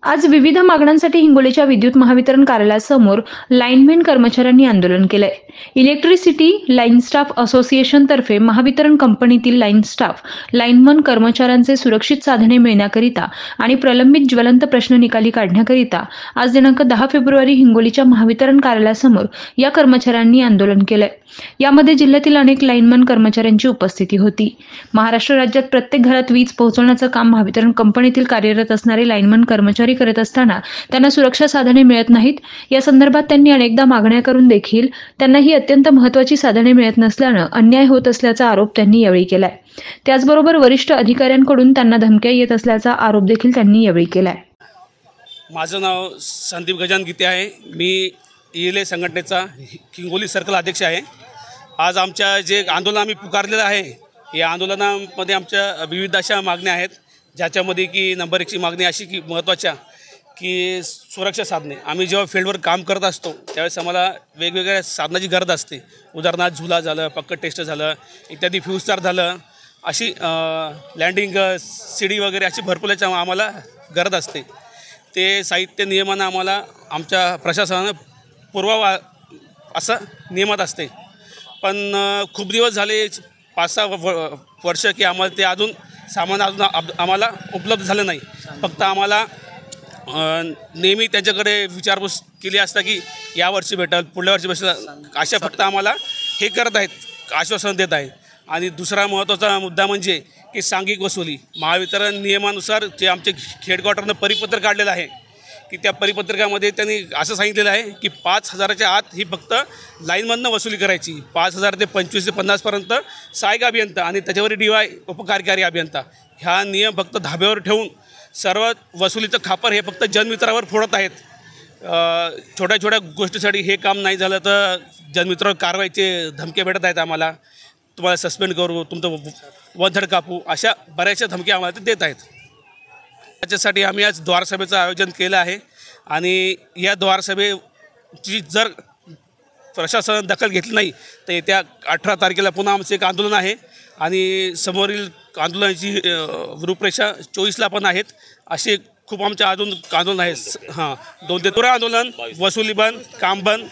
आज विविध मागण्यांसाठी हिंगोलीच्या विद्युत महावितरण कार्यालयासमोर लाईनमॅन कर्मचाऱ्यांनी आंदोलन केलंय। इलेक्ट्रिसिटी लाईन स्टाफ असोसिएशन तर्फे महावितरण कंपनीतील लाईन स्टाफ, लाईनमन कर्मचाऱ्यांचे सुरक्षित साधने मिळण्याकरिता आणि प्रलंबित ज्वलंत प्रश्न निकाली काढण्याकरिता आज दिनांक 10 फेब्रुवारी हिंगोलीच्या महावितरण कार्यालयासमोर या कर्मचाऱ्यांनी आंदोलन केलंय। यामध्ये जिल्ह्यातील अनेक लाईनमन कर्मचाऱ्यांची उपस्थिती होती। महाराष्ट्र राज्यात प्रत्येक घरात वीज पोहोचवण्याचं काम महावितरण कंपनीतील कार्यरत असणारे लाईनमन कर्मचारी करत असताना त्यांना सुरक्षा साधने मिळत नाहीत। या संदर्भात त्यांनी अनेकदा मागण्या करून देखील त्यांना ही अत्यंत महत्त्वाची साधने मिळत नसल्यानं अन्याय होत असल्याचा आरोप त्यांनी यावेळी केलाय। त्याचबरोबर वरिष्ठ अधिकाऱ्यांकडून त्यांना धमक्या येत असल्याचा आरोप देखील त्यांनी यावेळी केलाय। माझं नाव संदीप गजानन गीते आहे। मी ईएलए संघटनेचा हिंगोली सर्कल अध्यक्ष आहे। आज आमच्या जे आंदोलन आम्ही पुकारलेलं आहे, या आंदोलनामध्ये आमच्या विविध अशा मागण्या आहेत, ज्याच्यामध्ये की नंबर 1ची मागणी अशी की महत्त्वाच्या की सुरक्षा साधने। आम्ही जेव्हा फील्डवर काम करत असतो त्यावेळेस आम्हाला वेगवेगळ्या साधनाची गरज असते। उदाहरणार्थ झुला झालं, पक्कं टेस्ट झालं, इत्यादी फ्यूज तार झालं, अशी लँडिंग सीडी वगैरे अशी भरपूर आम्हाला गरज असते। ते साहित्य नियमानं आम्हाला आमच्या प्रशासनानं पुरवावा असं नियमात असते। पण खूप दिवस झाले 5-6 वर्ष की आम्हाला ते अजून सामान आम्हाला उपलब्ध झालं नाही। फक्त आम्हाला नेहमी त्यांच्याकडे विचारपूस केली असता की यावर्षी भेटेल, पुढल्या वर्षी भेटेल, अशा फक्त आम्हाला हे करत आहेत, आश्वासन देत आहेत। आणि दुसरा महत्त्वाचा मुद्दा म्हणजे की सांघिक वसुली। महावितरण नियमानुसार जे आमचे हेडक्वार्टरनं परिपत्रक काढलेलं आहे की त्या परिपत्रकामध्ये त्यांनी असं सांगितलेलं आहे की 5,000च्या आत ही फक्त लाईनमधनं वसुली करायची। 5,000 ते 25 ते 50पर्यंत सहाय्यक अभियंता आणि त्याच्यावर DY उपकार्यकारी अभियंता ह्या नियम फक्त धाब्यावर ठेवून सर्व वसुलीचं खापर हे फक्त जनमित्रावर फोडत आहेत। छोट्या छोट्या गोष्टीसाठी हे काम नाही झालं तर जनमित्रावर कारवाईचे धमके भेटत आहेत आम्हाला। तुम्हाला सस्पेंड करू, तुमचं वधड कापू, अशा बऱ्याचशा धमक्या आम्हाला ते देत आहेत। त्याच्यासाठी आम्ही आज द्वारसभेचं आयोजन केलं आहे आणि या द्वारसभेची जर प्रशासनाने दखल घेतली नाही तर येत्या 18 तारखेला पुन्हा आमचं एक आंदोलन आहे आणि समोरील आंदोलनाची रूपरेषा 24ला पण आहेत। असे खूप आमच्या अजून आंदोलन आहे। 2 ते 3 आंदोलन, वसुली बंद, काम बंद।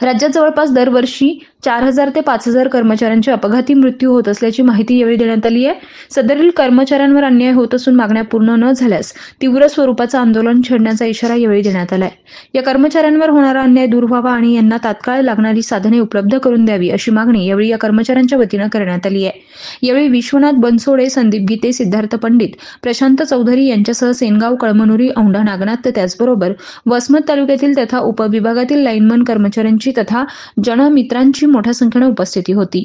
राज्यात जवळपास दरवर्षी 4,000 ते 5,000 कर्मचाऱ्यांचे अपघाती मृत्यू होत असल्याची माहिती यावेळी देण्यात आली आहे। सदरील कर्मचाऱ्यांवर अन्याय होत असून मागण्या पूर्ण न झाल्यास तीव्र स्वरूपाचं आंदोलन छेडण्याचा इशारा यावेळी देण्यात आलाय। या कर्मचाऱ्यांवर होणारा अन्याय दूर व्हावा आणि यांना तात्काळ लागणारी साधने उपलब्ध करून द्यावी अशी मागणी यावेळी या कर्मचाऱ्यांच्या वतीनं करण्यात आली आहे। यावेळी विश्वनाथ बनसोडे, संदीप गीते, सिद्धार्थ पंडित, प्रशांत चौधरी यांच्यासह सेनगाव, कळमनुरी, औंढा नागनाथ, त्याचबरोबर वसमत तालुक्यातील तथा उपविभागातील लाईनमन कर्मचाऱ्यांची तथा जनमित्रांची मोठ्या संख्येने उपस्थिती होती।